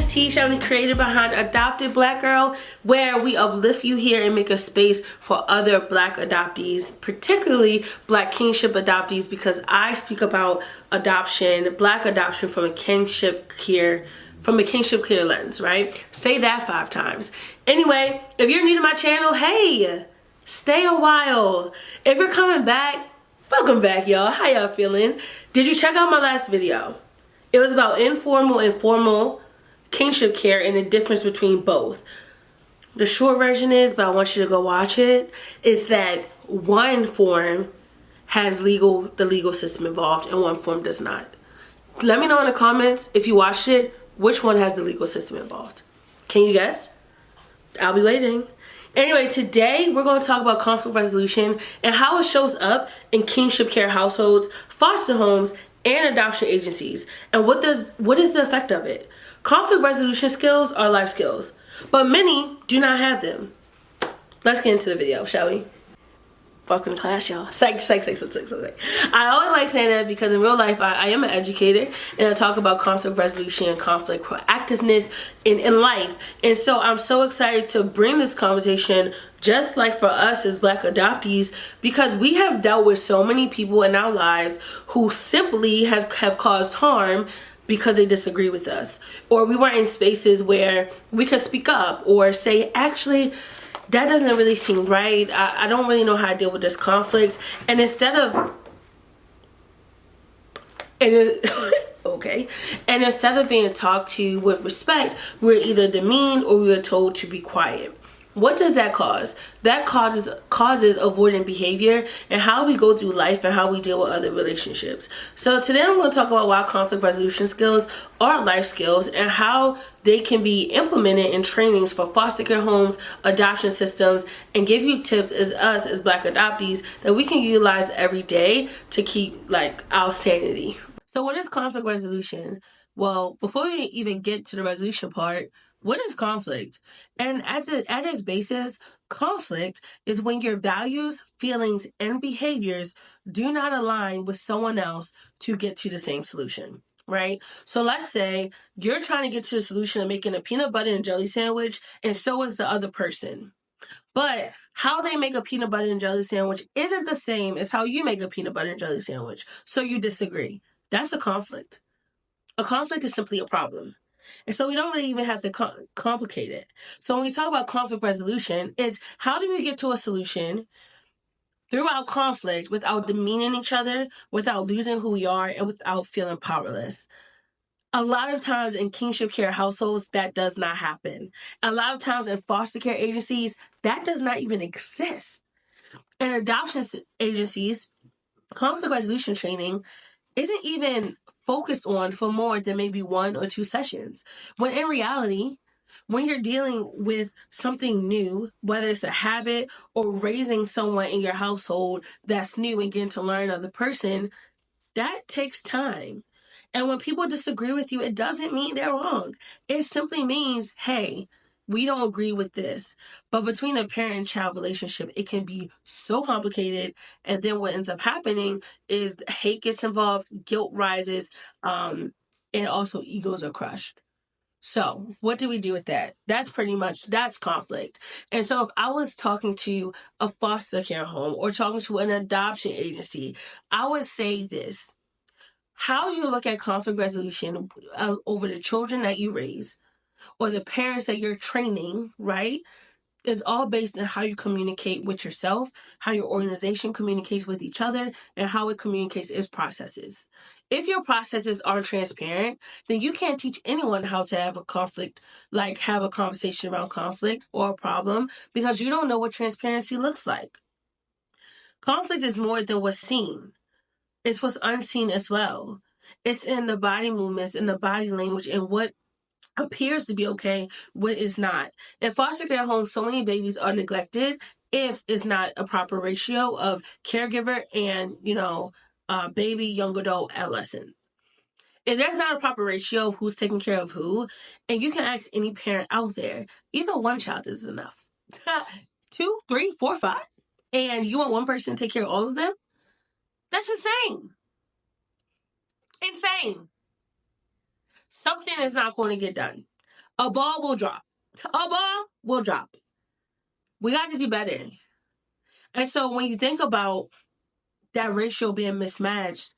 is Tisha. I'm the creator behind Adopted Black Girl, where we uplift you here and make a space for other Black adoptees, particularly Black kinship adoptees, because I speak about adoption, Black adoption from a kinship care lens, right? Say that 5 times. Anyway, if you're new to my channel, hey, stay a while. If you're coming back, welcome back, y'all. How y'all feeling? Did you check out my last video? It was about informal and formal kinship care and the difference between both. The short version is, but I want you to go watch it, is that one form has the legal system involved and one form does not. Let me know in the comments, if you watched it, which one has the legal system involved. Can you guess? I'll be waiting. Anyway, today we're going to talk about conflict resolution and how it shows up in kinship care households, foster homes, and adoption agencies. And what is the effect of it? Conflict resolution skills are life skills, but many do not have them. Let's get into the video, shall we? Welcome to class, y'all. Psych. I always like saying that because in real life, I am an educator and I talk about conflict resolution and conflict proactiveness in life. And so I'm so excited to bring this conversation, just like for us as Black adoptees, because we have dealt with so many people in our lives who simply have caused harm because they disagree with us, or we weren't in spaces where we could speak up or say, actually, that doesn't really seem right. I don't really know how to deal with this conflict. And instead of being talked to with respect, we're either demeaned or we are told to be quiet. What does that cause? That causes avoidant behavior and how we go through life and how we deal with other relationships. So today I'm going to talk about why conflict resolution skills are life skills and how they can be implemented in trainings for foster care homes, adoption systems, and give you tips as Black adoptees that we can utilize every day to keep our sanity. So what is conflict resolution? Well, before we even get to the resolution part, what is conflict? And at its basis, conflict is when your values, feelings, and behaviors do not align with someone else to get to the same solution, right? So let's say you're trying to get to the solution of making a peanut butter and jelly sandwich, and so is the other person. But how they make a peanut butter and jelly sandwich isn't the same as how you make a peanut butter and jelly sandwich. So you disagree. That's a conflict. A conflict is simply a problem. And so we don't really even have to complicate it. So when we talk about conflict resolution, it's how do we get to a solution throughout conflict without demeaning each other, without losing who we are, and without feeling powerless. A lot of times in kinship care households, that does not happen. A lot of times in foster care agencies, that does not even exist. In adoption agencies, conflict resolution training isn't even focused on for more than maybe 1 or 2 sessions. When in reality, when you're dealing with something new, whether it's a habit or raising someone in your household that's new and getting to learn another person, that takes time. And when people disagree with you, it doesn't mean they're wrong. It simply means, hey, we don't agree with this. But between a parent and child relationship, it can be so complicated. And then what ends up happening is hate gets involved, guilt rises, and also egos are crushed. So what do we do with that? That's conflict. And so if I was talking to a foster care home or talking to an adoption agency, I would say this. How you look at conflict resolution over the children that you raise or the parents that you're training, right, is all based on how you communicate with yourself, how your organization communicates with each other, and how it communicates its processes. If your processes aren't transparent, then you can't teach anyone how to have a conflict, have a conversation around conflict or a problem, because you don't know what transparency looks like. Conflict is more than what's seen. It's what's unseen as well. It's in the body movements, in the body language, and what appears to be okay, what is not. In foster care homes, so many babies are neglected if it's not a proper ratio of caregiver and, baby, young adult, adolescent. If there's not a proper ratio of who's taking care of who, and you can ask any parent out there, even one child is enough. 2, 3, 4, 5, and you want one person to take care of all of them? That's insane. Insane. Something is not going to get done. A ball will drop. A ball will drop. We got to do better. And so when you think about that ratio being mismatched,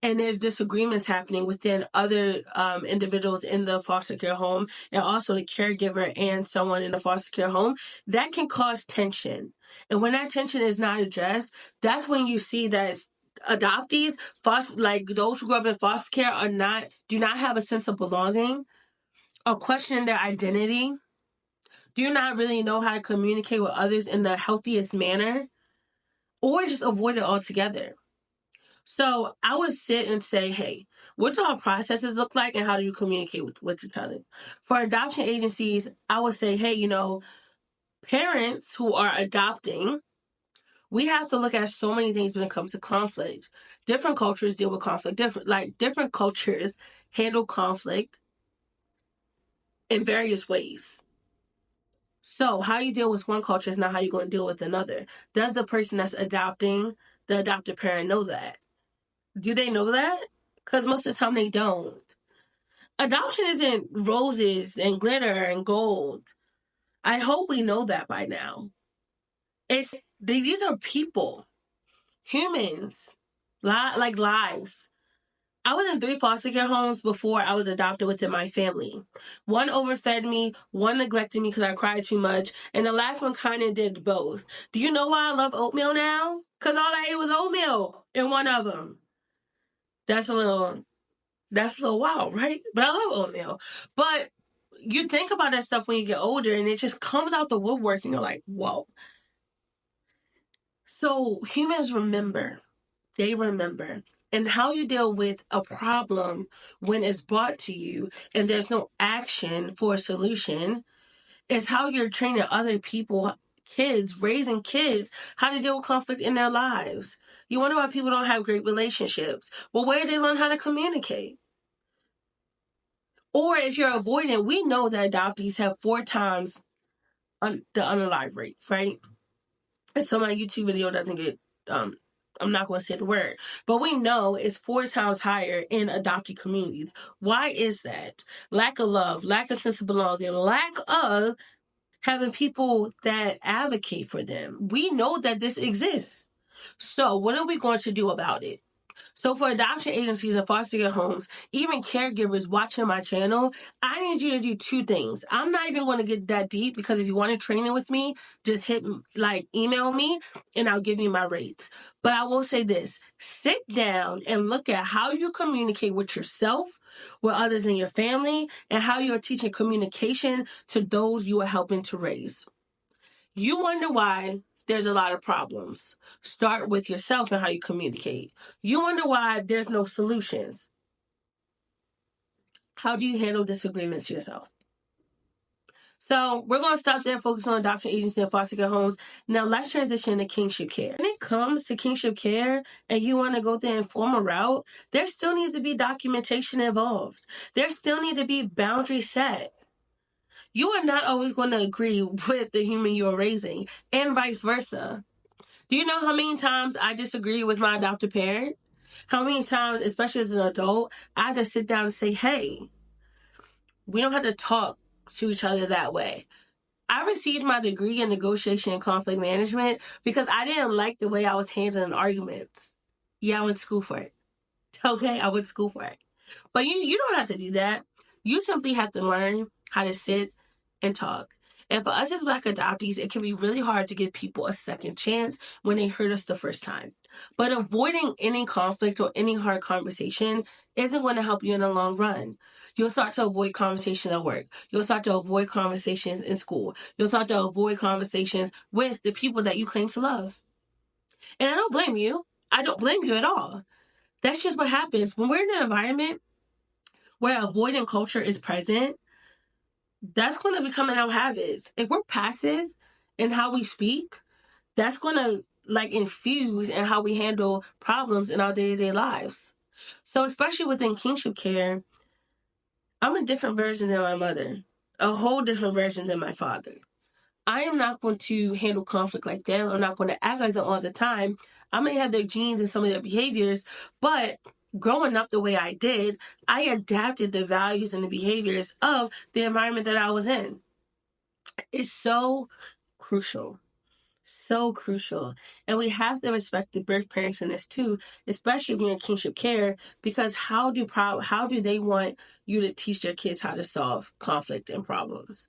and there's disagreements happening within other individuals in the foster care home, and also the caregiver and someone in the foster care home, that can cause tension. And when that tension is not addressed, that's when you see that adoptees, like those who grew up in foster care, do not have a sense of belonging, or questioning their identity, do not really know how to communicate with others in the healthiest manner, or just avoid it altogether. So I would sit and say, hey, what do our processes look like and how do you communicate with each other? For adoption agencies, I would say, hey, parents who are adopting, we have to look at so many things when it comes to conflict. Different cultures deal with conflict different cultures handle conflict in various ways. So how you deal with one culture is not how you're going to deal with another. Does the person that's adopting, the adopted parent, know that? Do they know that? Because most of the time they don't. Adoption isn't roses and glitter and gold. I hope we know that by now. These are people, humans, like lives. I was in 3 foster care homes before I was adopted within my family. One overfed me, one neglected me because I cried too much, and the last one kind of did both. Do you know why I love oatmeal now? Because all I ate was oatmeal in one of them. That's a little wild, right? But I love oatmeal. But you think about that stuff when you get older and it just comes out the woodwork and you're like, whoa. So humans remember. They remember. And how you deal with a problem when it's brought to you and there's no action for a solution is how you're training other people, raising kids, how to deal with conflict in their lives. You wonder why people don't have great relationships. Well, where did they learn how to communicate? Or if you're avoidant, we know that adoptees have 4 times the unalive rate, right? And so my YouTube video doesn't get, I'm not going to say the word, but we know it's 4 times higher in adoptee communities. Why is that? Lack of love, lack of sense of belonging, lack of having people that advocate for them. We know that this exists. So what are we going to do about it? So for adoption agencies and foster care homes, even caregivers watching my channel, I need you to do 2 things. I'm not even going to get that deep because if you want to train it with me, just email me and I'll give you my rates. But I will say this, sit down and look at how you communicate with yourself, with others in your family, and how you're teaching communication to those you are helping to raise. You wonder why there's a lot of problems. Start with yourself and how you communicate. You wonder why there's no solutions. How do you handle disagreements yourself? So we're going to stop there, focus on adoption agency and foster care homes. Now let's transition to kinship care. When it comes to kinship care and you want to go the informal route, there still needs to be documentation involved. There still need to be boundaries set. You are not always going to agree with the human you are raising, and vice versa. Do you know how many times I disagree with my adopted parent? How many times, especially as an adult, I have to sit down and say, hey, we don't have to talk to each other that way. I received my degree in negotiation and conflict management because I didn't like the way I was handling arguments. Yeah, I went to school for it. Okay, I went to school for it. But you don't have to do that. You simply have to learn how to sit and talk. And for us as Black adoptees, it can be really hard to give people a second chance when they hurt us the first time. But avoiding any conflict or any hard conversation isn't going to help you in the long run. You'll start to avoid conversations at work. You'll start to avoid conversations in school. You'll start to avoid conversations with the people that you claim to love. And I don't blame you. I don't blame you at all. That's just what happens. When we're in an environment where avoidant culture is present, that's going to become in our habits. If we're passive in how we speak, that's going to infuse in how we handle problems in our day-to-day lives. So especially within kinship care, I'm a different version than my mother, a whole different version than my father. I am not going to handle conflict like them. I'm not going to act like them all the time. I may have their genes and some of their behaviors, but growing up the way I did, I adapted the values and the behaviors of the environment that I was in. It's so crucial. So crucial. And we have to respect the birth parents in this too, especially if you're in kinship care, because how do they want you to teach their kids how to solve conflict and problems?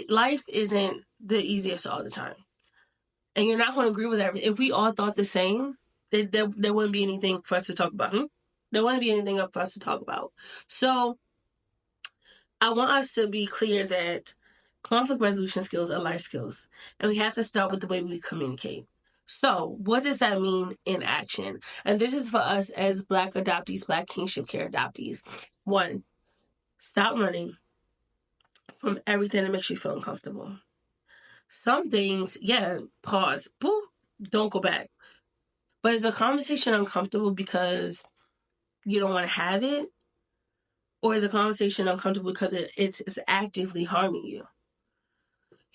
Life isn't the easiest all the time. And you're not going to agree with everything. If we all thought the same, there wouldn't be anything for us to talk about. There wouldn't be anything for us to talk about. So I want us to be clear that conflict resolution skills are life skills. And we have to start with the way we communicate. So what does that mean in action? And this is for us as Black adoptees, Black kinship care adoptees. 1, stop running from everything that makes you feel uncomfortable. Some things, pause, boop, don't go back. But is a conversation uncomfortable because you don't want to have it? Or is a conversation uncomfortable because it's actively harming you?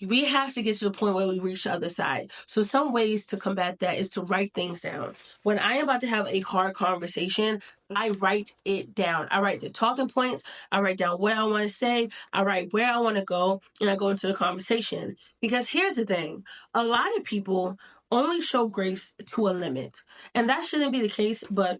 We have to get to the point where we reach the other side. So some ways to combat that is to write things down. When I am about to have a hard conversation, I write it down. I write the talking points. I write down what I want to say. I write where I want to go, and I go into the conversation. Because here's the thing. A lot of people only show grace to a limit. And that shouldn't be the case, but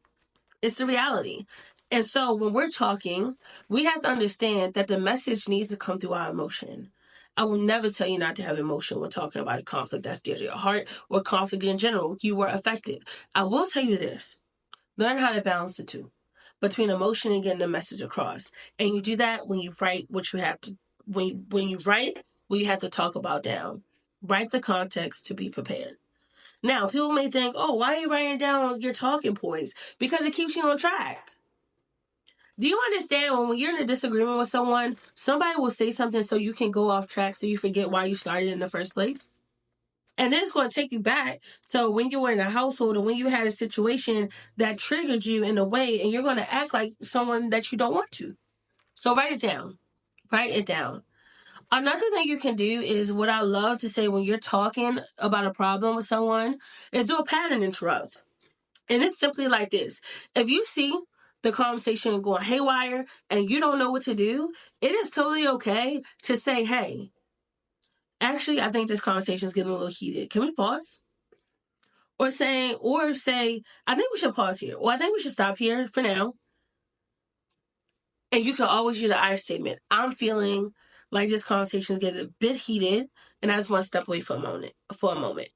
it's the reality. And so when we're talking, we have to understand that the message needs to come through our emotion. I will never tell you not to have emotion when talking about a conflict that's dear to your heart or conflict in general. You were affected. I will tell you this. Learn how to balance the two between emotion and getting the message across. And you do that when you write what you have to, when you write what you have to talk about down. Write the context to be prepared. Now, people may think, oh, why are you writing down your talking points? Because it keeps you on track. Do you understand when you're in a disagreement with someone, somebody will say something so you can go off track so you forget why you started in the first place? And then it's going to take you back to when you were in a household or when you had a situation that triggered you in a way, and you're going to act like someone that you don't want to. So write it down. Write it down. Another thing you can do is what I love to say when you're talking about a problem with someone is do a pattern interrupt. And it's simply like this. If you see the conversation going haywire and you don't know what to do, it is totally okay to say, hey, actually, I think this conversation is getting a little heated. Can we pause? Or say, I think we should pause here. Or I think we should stop here for now. And you can always use an I statement. I'm feeling like this conversation is getting a bit heated, and I just want to step away for a moment.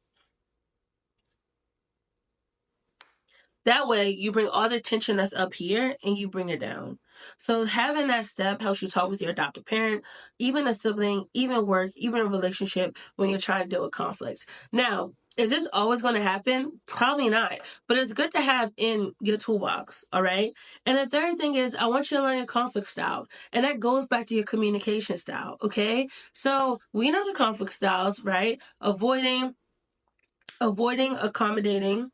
That way, you bring all the tension that's up here and you bring it down. So having that step helps you talk with your adoptive parent, even a sibling, even work, even a relationship when you're trying to deal with conflicts. Now, is this always going to happen? Probably not. But it's good to have in your toolbox, all right? And the third thing is I want you to learn your conflict style. And that goes back to your communication style, okay? So we know the conflict styles, right? Avoiding, accommodating,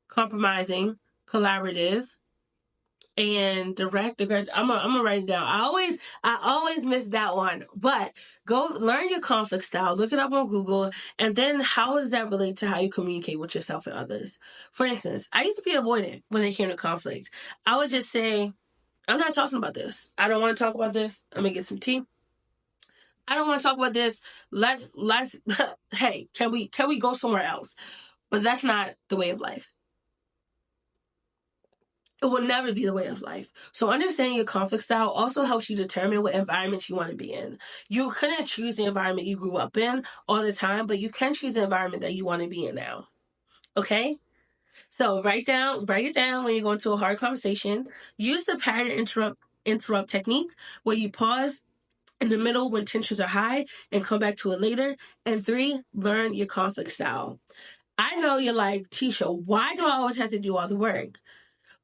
compromising, collaborative, and direct. I'm gonna write it down. I always miss that one. But go learn your conflict style. Look it up on Google, and then how does that relate to how you communicate with yourself and others? For instance, I used to be avoidant when it came to conflict. I would just say, "I'm not talking about this. I don't want to talk about this. I'm gonna get some tea. I don't want to talk about this. Let's hey, can we go somewhere else?" But that's not the way of life. It will never be the way of life. So understanding your conflict style also helps you determine what environments you want to be in. You couldn't choose the environment you grew up in all the time, but you can choose the environment that you want to be in now. Okay? So write it down when you go into a hard conversation. Use the pattern interrupt technique where you pause in the middle when tensions are high and come back to it later. And 3, learn your conflict style. I know you're like, Tisha, why do I always have to do all the work?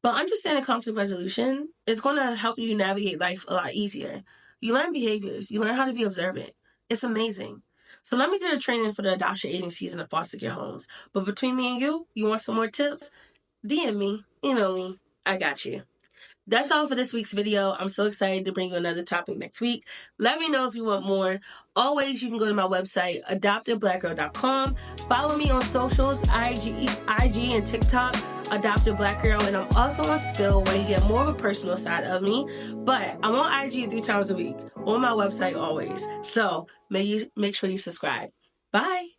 But understanding conflict resolution is going to help you navigate life a lot easier. You learn behaviors. You learn how to be observant. It's amazing. So let me do the training for the adoption agencies and the foster care homes. But between me and you want some more tips? DM me, email me. I got you. That's all for this week's video. I'm so excited to bring you another topic next week. Let me know if you want more. Always, you can go to my website, adoptedblackgirl.com. Follow me on socials, IG and TikTok, Adopted Black Girl, and I'm also on Spill, where you get more of a personal side of me. But I'm on IG 3 times a week, on my website always. So make sure you subscribe. Bye.